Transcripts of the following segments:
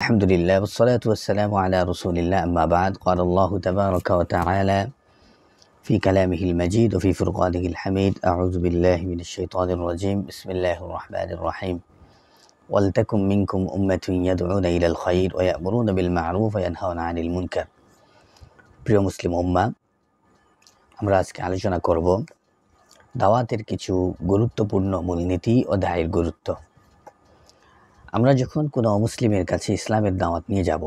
الحمد لله والصلاة والسلام على رسول الله أما بعد قال الله تبارك وتعالى في كلامه المجيد وفي فرقانه الحميد أعوذ بالله من الشيطان الرجيم بسم الله الرحمن الرحيم ولتكن منكم أمة يدعون إلى الخير ويأمرون بالمعروف وينهون عن المنكر প্রিয় মুসলিম উম্মাহ আমরা আজকে আলোচনা করব দাওয়াতের কিছু গুরুত্বপূর্ণ মূলনীতি ও দায়ের গুরুত্ব। আমরা যখন কোনো অমুসলিমের কাছে ইসলামের দাওয়াত নিয়ে যাব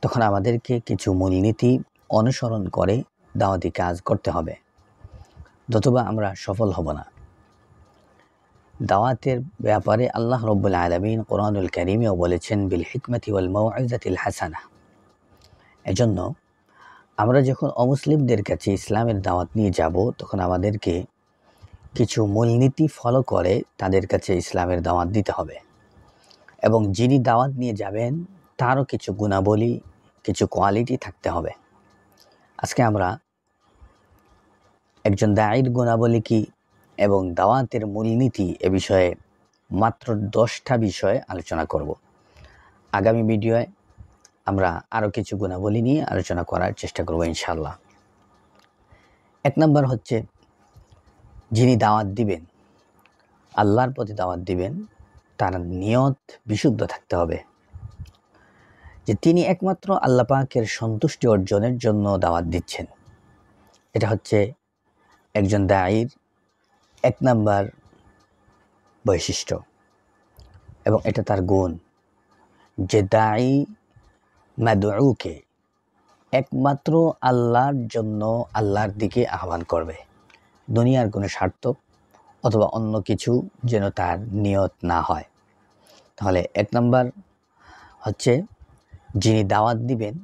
তখন আমাদেরকে কিছু মূলনীতি অনুসরণ করে দাওয়াতি কাজ করতে হবে, নতুবা আমরা সফল হব না। দাওয়াতের ব্যাপারে আল্লাহ রাব্বুল আলামিন কোরআনুল কারীমেও বলেছেন বিল হিকমাতি ওয়াল মাউইযাতিল হাসানাহ। এজন্য আমরা যখন অমুসলিমদের কাছে ইসলামের দাওয়াত নিয়ে যাব তখন আমাদেরকে কিছু মূলনীতি ফলো করে তাদের কাছে ইসলামের দাওয়াত দিতে হবে, এবং যিনি দাওয়াত নিয়ে যাবেন তারও কিছু গুণাবলী, কিছু কোয়ালিটি থাকতে হবে। আজকে আমরা একজন দায়ীর গুণাবলী কি এবং দাওয়াতের মূলনীতি এ বিষয়ে মাত্র 10টা বিষয়ে আলোচনা করব। আগামী ভিডিওয়ে আমরা আরও কিছু গুণাবলী নিয়ে আলোচনা করার চেষ্টা করব ইনশাআল্লাহ। 1 নম্বর হচ্ছে, যিনি দাওয়াত দিবেন, আল্লাহর প্রতি দাওয়াত দিবেন, তার নিয়ত বিশুদ্ধ থাকতে হবে, যে তিনি একমাত্র আল্লাহ পাকের সন্তুষ্টি অর্জনের জন্য দাওয়াত দিচ্ছেন। এটা হচ্ছে একজন দায়ীর 1 নম্বর বৈশিষ্ট্য, এবং এটা তার গুণ, যে দায়ী মাদউকে একমাত্র আল্লাহর জন্য, আল্লাহর দিকে আহ্বান করবে। দুনিয়ার কোনো স্বার্থ অথবা অন্য কিছু যেন তার নিয়ত না হয়। তাহলে 1 নম্বর হচ্ছে, যিনি দাওয়াত দিবেন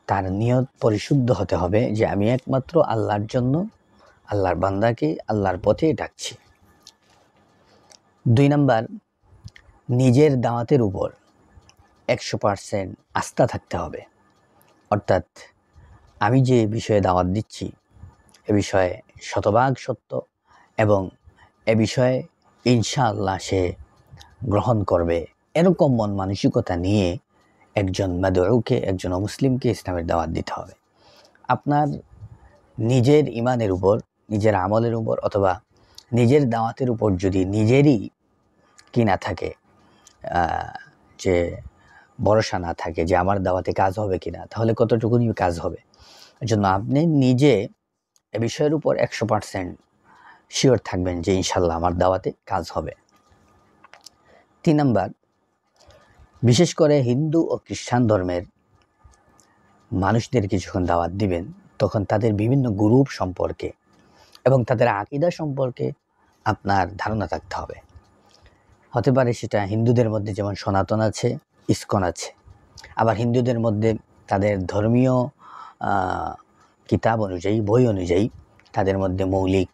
তার নিয়ত পরিশুদ্ধ হতে হবে, যে আমি একমাত্র আল্লাহর জন্য, আল্লাহর বান্দাকে আল্লাহর পথে ডাকছি। 2 নম্বর, নিজের দাওয়াতের উপর 100% আস্থা থাকতে হবে। অর্থাৎ আমি যে বিষয়ে দাওয়াত দিচ্ছি এ বিষয়ে শতভাগ সত্য, এবং এ বিষয়ে ইনশাআল্লাহ সে গ্রহণ করবে, এরকম মন মানসিকতা নিয়ে একজন মাদউকে, একজন অমুসলিমকে ইসলামের দাওয়াত দিতে হবে। আপনার নিজের ঈমানের উপর, নিজের আমলের উপর অথবা নিজের দাওয়াতের উপর যদি নিজেরই কি না থাকে, যে ভরসা না থাকে যে আমার দাওয়াতে কাজ হবে কিনা, তাহলে কতটুকুনি কাজ হবে। এজন্য আপনি নিজে এ বিষয়ের উপর 100% শিওর থাকবেন যে ইনশাআল্লাহ আমার দাওয়াতে কাজ হবে। 3 নম্বর, বিশেষ করে হিন্দু ও খ্রিস্টান ধর্মের মানুষদেরকে যখন দাওয়াত দিবেন তখন তাদের বিভিন্ন গ্রুপ সম্পর্কে এবং তাদের আকীদা সম্পর্কে আপনার ধারণা থাকতে হবে। হতে পারে সেটা হিন্দুদের মধ্যে যেমন সনাতন আছে, ইসকন আছে, আবার হিন্দুদের মধ্যে তাদের ধর্মীয় কিতাব অনুযায়ী, বই অনুযায়ী তাদের মধ্যে মৌলিক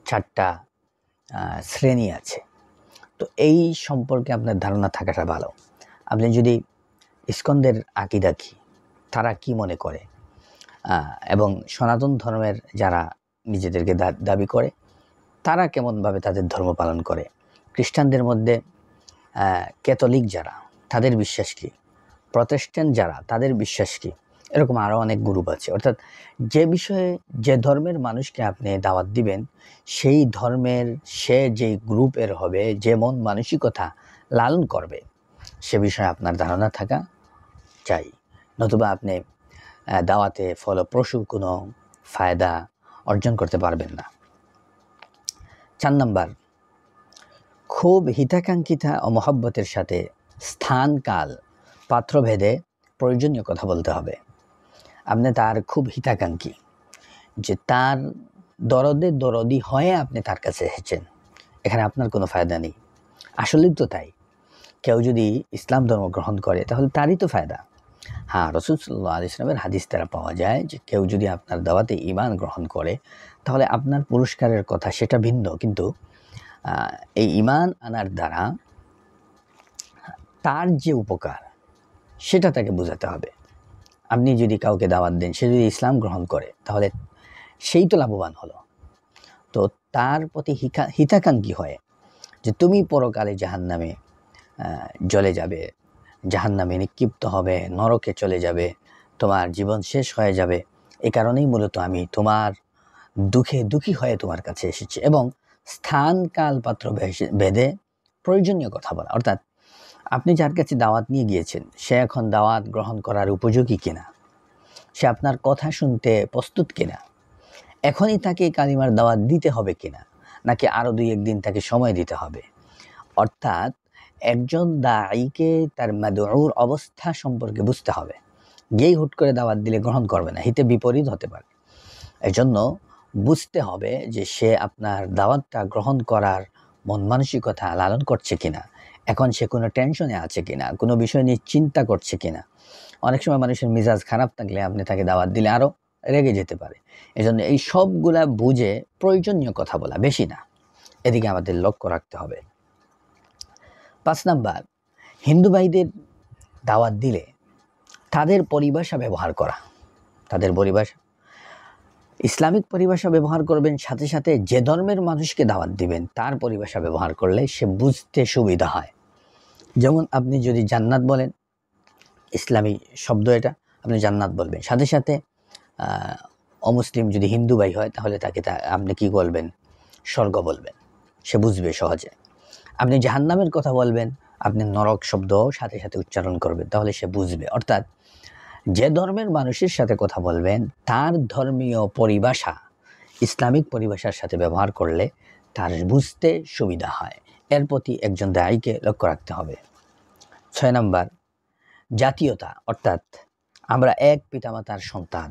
4টা শ্রেণী আছে। তো এই সম্পর্কে আপনার ধারণা থাকাটা ভালো। আপনি যদি ইসকনদের আকীদা কি, তারা কি মনে করে, এবং সনাতন ধর্মের যারা নিজেদেরকে দাবি করে তারা কেমনভাবে তাদের ধর্ম পালন করে, খ্রিস্টানদের মধ্যে ক্যাথলিক যারা তাদের বিশ্বাস কি, প্রটেস্ট্যান্ট যারা তাদের বিশ্বাস কি, এরকম আরও অনেক গ্রুপ আছে। অর্থাৎ যে বিষয়ে, যে ধর্মের মানুষকে আপনি দাওয়াত দিবেন সেই ধর্মের সে যে গ্রুপের হবে, যেমন মানসিকতা লালন করবে সে বিষয়ে আপনার ধারণা থাকা চাই, নতুবা আপনি দাওয়াতে ফলপ্রসূ কোনো ফায়দা অর্জন করতে পারবেন না। 4 নম্বর, খুব হিতাকাঙ্ক্ষিতা ও মহব্বতের সাথে স্থান, কাল, পাত্রভেদে প্রয়োজনীয় কথা বলতে হবে। আপনি তার খুব হিতাকাঙ্ক্ষী, যে তার দরদি হয়ে আপনি তার কাছে এসেছেন, এখানে আপনার কোনো ফায়দা নেই। আসলেই তো তাই, কেউ যদি ইসলাম ধর্ম গ্রহণ করে তাহলে তারই তো ফায়দা। হ্যাঁ, রাসূল সাল্লাল্লাহু আলাইহি ওয়াসাল্লামের হাদিস দ্বারা পাওয়া যায় যে কেউ যদি আপনার দাওয়াতে ঈমান গ্রহণ করে তাহলে আপনার পুরস্কারের কথা সেটা ভিন্ন, কিন্তু এই ঈমান আনার দ্বারা তার যে উপকার সেটা তাকে বোঝাতে হবে। আপনি যদি কাউকে দাওয়াত দেন, সে যদি ইসলাম গ্রহণ করে তাহলে সেই তো লাভবান হলো। তো তার প্রতি হিতাকাঙ্ক্ষী হয় যে তুমি পরকালে জাহান্নামে জ্বলে যাবে, জাহান্নামে নিক্ষিপ্ত হবে, নরকে চলে যাবে, তোমার জীবন শেষ হয়ে যাবে। এ কারণেই মূলত আমি তোমার দুঃখে দুঃখী হয়ে তোমার কাছে এসেছি। এবং স্থান কাল পাত্র ভেদে প্রয়োজনীয় কথা বলা, অর্থাৎ আপনি যার কাছে দাওয়াত নিয়ে গিয়েছেন সে এখন দাওয়াত গ্রহণ করার উপযোগী কিনা, সে আপনার কথা শুনতে প্রস্তুত কিনা, এখনই তাকে কালিমার দাওয়াত দিতে হবে কিনা, নাকি আরও 2-1 দিন তাকে সময় দিতে হবে। অর্থাৎ একজন দায়ীকে তার মাদউর অবস্থা সম্পর্কে বুঝতে হবে। গিয়েই হুট করে দাওয়াত দিলে গ্রহণ করবে না, হিতে বিপরীত হতে পারে। এজন্য বুঝতে হবে যে সে আপনার দাওয়াতটা গ্রহণ করার মন মানসিকতা লালন করছে কিনা, এখন সে কোনো টেনশনে আছে কিনা, কোনো বিষয় নিয়ে চিন্তা করছে কিনা। অনেক সময় মানুষের মেজাজ খারাপ থাকলে আপনি তাকে দাওয়াত দিলে আরও রেগে যেতে পারে। এজন্য এই সবগুলা বুঝে প্রয়োজনীয় কথা বলা, বেশি না। এদিকে আমাদের লক্ষ্য রাখতে হবে। 5 নাম্বার, হিন্দু ভাইদের দাওয়াত দিলে তাদের পরিভাষা ব্যবহার করা। তাদের পরিভাষা, ইসলামিক পরিভাষা ব্যবহার করবেন, সাথে সাথে যে ধর্মের মানুষকে দাওয়াত দিবেন তার পরিভাষা ব্যবহার করলে সে বুঝতে সুবিধা হয়। যেমন আপনি যদি জান্নাত বলেন, ইসলামী শব্দ এটা, আপনি জান্নাত বলবেন। সাথে সাথে অমুসলিম যদি হিন্দু ভাই হয় তাহলে তাকে আপনি কি বলবেন? স্বর্গ বলবেন, সে বুঝবে সহজে। আপনি জাহান্নামের কথা বলবেন, আপনি নরক শব্দ সাথে সাথে উচ্চারণ করবেন, তাহলে সে বুঝবে। অর্থাৎ যে ধর্মের মানুষের সাথে কথা বলবেন তার ধর্মীয় পরিভাষা ইসলামিক পরিভাষার সাথে ব্যবহার করলে তার বুঝতে সুবিধা হয়। এর প্রতি একজন দায়ীকে লক্ষ্য রাখতে হবে। 6 নাম্বার, জাতীয়তা, অর্থাৎ আমরা এক পিতামাতার সন্তান,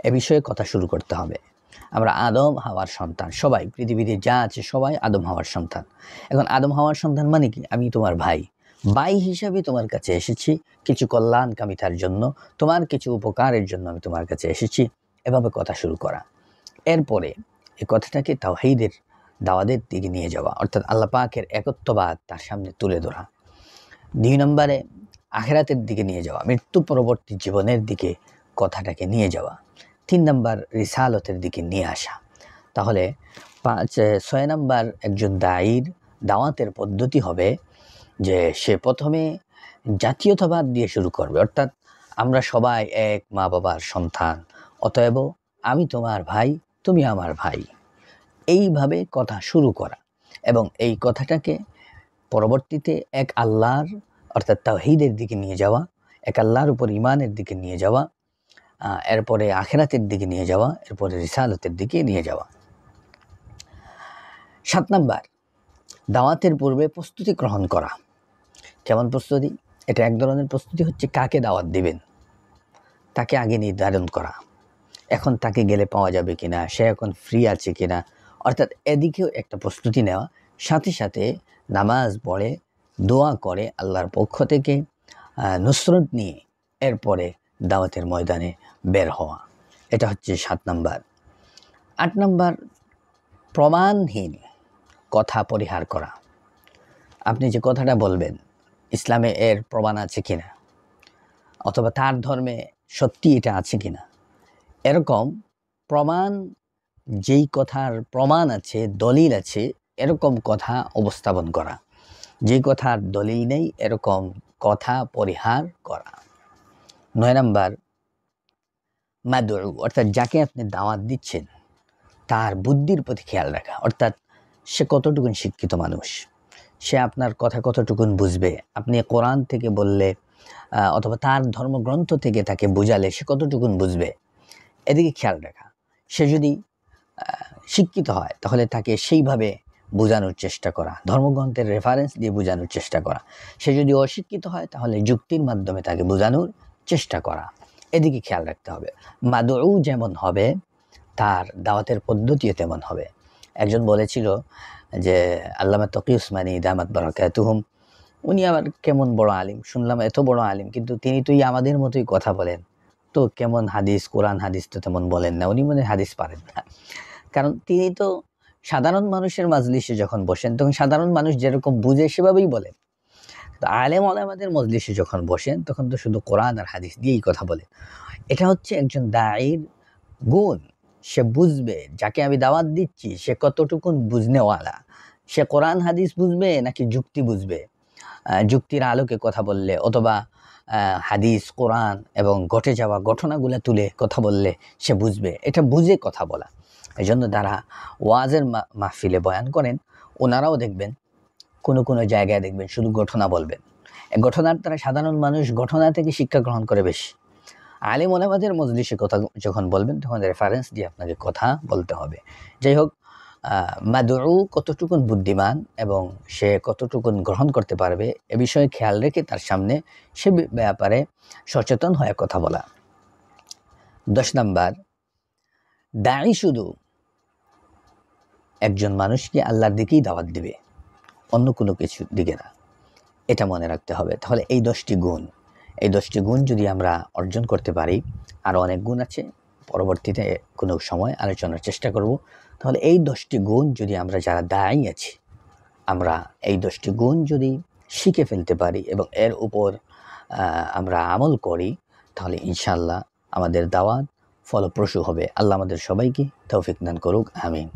এ বিষয়ে কথা শুরু করতে হবে। আমরা আদম হাওয়ার সন্তান, সবাই পৃথিবীতে যা আছে সবাই আদম হাওয়ার সন্তান। এখন আদম হাওয়ার সন্তান মানে কি? আমি তোমার ভাই, ভাই হিসাবে তোমার কাছে এসেছি কিছু কল্যাণকামিতার জন্য, তোমার কিছু উপকারের জন্য আমি তোমার কাছে এসেছি, এভাবে কথা শুরু করা। এরপরে এই কথাটাকে তাওহীদের দাওয়াতের দিকে নিয়ে যাওয়া, অর্থাৎ আল্লাহ পাকের একত্ববাদ তার সামনে তুলে ধরা। 2 নম্বরে আখিরাতের দিকে নিয়ে যাওয়া, মৃত্যু পরবর্তী জীবনের দিকে কথাটাকে নিয়ে যাওয়া। 3 নাম্বার রিসালতের দিকে নিয়ে আসা। তাহলে 6 নাম্বার একজন দায়ীর দাওয়াতের পদ্ধতি হবে যে সে প্রথমে জাতীয়তাবাদ দিয়ে শুরু করবে, অর্থাৎ আমরা সবাই এক মা বাবার সন্তান, অতএব আমি তোমার ভাই, তুমি আমার ভাই, এইভাবে কথা শুরু করা এবং এই কথাটাকে পরবর্তীতে এক আল্লাহর অর্থাৎ তাওহীদের দিকে নিয়ে যাওয়া, এক আল্লাহর উপর ঈমানের দিকে নিয়ে যাওয়া, এরপরে আখিরাতের দিকে নিয়ে যাওয়া, এরপরে রিসালতের দিকে নিয়ে যাওয়া। 7 নাম্বার, দাওয়াতের পূর্বে প্রস্তুতি গ্রহণ করা। কেমন প্রস্তুতি? এটা এক ধরনের প্রস্তুতি হচ্ছে কাকে দাওয়াত দিবেন তাকে আগে নির্ধারণ করা, এখন তাকে গেলে পাওয়া যাবে কিনা, সে এখন ফ্রি আছে কিনা, অর্থাৎ এদিকেও একটা প্রস্তুতি নেওয়া। সাথে সাথে নামাজ পড়ে দোয়া করে আল্লাহর পক্ষ থেকে নুসরত নিয়ে এরপরে দাওয়াতের ময়দানে বের হওয়া। এটা হচ্ছে 7 নাম্বার। 8 নাম্বার, প্রমাণহীন কথা পরিহার করা। আপনি যে কথাটা বলবেন ইসলামে এর প্রমাণ আছে কিনা, অথবা তার ধর্মে সত্যি এটা আছে কিনা, এরকম প্রমাণ, যেই কথার প্রমাণ আছে, দলিল আছে, এরকম কথা উপস্থাপন করা। যেই কথার দলিল নেই এরকম কথা পরিহার করা। 9 নাম্বার, মাদউ, অর্থাৎ যাকে আপনি দাওয়াত দিচ্ছেন তার বুদ্ধির প্রতি খেয়াল রাখা, অর্থাৎ সে কতটুকুন শিক্ষিত মানুষ, সে আপনার কথা কতটুকুন বুঝবে। আপনি কোরআন থেকে বললে অথবা তার ধর্মগ্রন্থ থেকে তাকে বোঝালে সে কতটুকুন বুঝবে, এদিকে খেয়াল রাখা। সে যদি শিক্ষিত হয় তাহলে তাকে সেইভাবে বোঝানোর চেষ্টা করা, ধর্মগ্রন্থের রেফারেন্স দিয়ে বোঝানোর চেষ্টা করা। সে যদি অশিক্ষিত হয় তাহলে যুক্তির মাধ্যমে তাকে বোঝানোর চেষ্টা করা, এদিকে খেয়াল রাখতে হবে। মাদউ যেমন হবে তার দাওয়াতের পদ্ধতিও তেমন হবে। একজন বলেছিল যে আল্লামা তকি উসমানী দামাত বারাকাতুহুম, উনি আবার কেমন বড় আলিম, শুনলাম এত বড় আলিম কিন্তু তিনি তো আমাদের মতোই কথা বলেন, তো কেমন হাদিস, কোরআন হাদিস তো তেমন বলেন না, উনি মনে হাদিস পারেন না। কারণ তিনি তো সাধারণ মানুষের মাজলিসে যখন বসেন তখন সাধারণ মানুষ যেরকম বুঝে সেভাবেই বলেন। তো আলেম ওলামাদের মজলিসে যখন বসেন তখন তো শুধু কোরআন আর হাদিস দিয়েই কথা বলে। এটা হচ্ছে একজন দায়ীর গুণ, সে বুঝবে যাকে আমি দাওয়াত দিচ্ছি সে কতটুকুন বুঝনেওয়ালা, সে কোরআন হাদিস বুঝবে নাকি যুক্তি বুঝবে, যুক্তির আলোকে কথা বললে অথবা হাদিস, কোরআন এবং ঘটে যাওয়া ঘটনাগুলো তুলে কথা বললে সে বুঝবে, এটা বুঝে কথা বলা। এই জন্য যারা ওয়াজের মাহফিলে বয়ান করেন ওনারাও দেখবেন কোনো জায়গায় দেখবেন শুধু ঘটনা বলবেন। ঘটনার দ্বারা সাধারণ মানুষ ঘটনা থেকে শিক্ষা গ্রহণ করে বেশি। আলেম ওলামাদের মজলিসে কথা যখন বলবেন তখন রেফারেন্স দিয়ে আপনাকে কথা বলতে হবে। যাই হোক, মাদউ কতটুকুন বুদ্ধিমান এবং সে কতটুকুন গ্রহণ করতে পারবে এ বিষয়ে খেয়াল রেখে তার সামনে সে ব্যাপারে সচেতন হয়ে কথা বলা। 10 নাম্বার, দায়ী শুধু একজন মানুষকে আল্লাহর দিকেই দাওয়াত দিবে, অন্য কোনো কিছু দিকে না, এটা মনে রাখতে হবে। তাহলে এই 10টি গুণ যদি আমরা অর্জন করতে পারি, আরও অনেক গুণ আছে, পরবর্তীতে কোনো সময় আলোচনার চেষ্টা করব। তাহলে এই 10টি গুণ যদি আমরা যারা দায়ী আছি, আমরা এই 10টি গুণ যদি শিখে ফেলতে পারি এবং এর উপর আমরা আমল করি, তাহলে ইনশাআল্লাহ আমাদের দাওয়াত ফলপ্রসূ হবে। আল্লাহ আমাদের সবাইকে তৌফিক দান করুক, আমিন।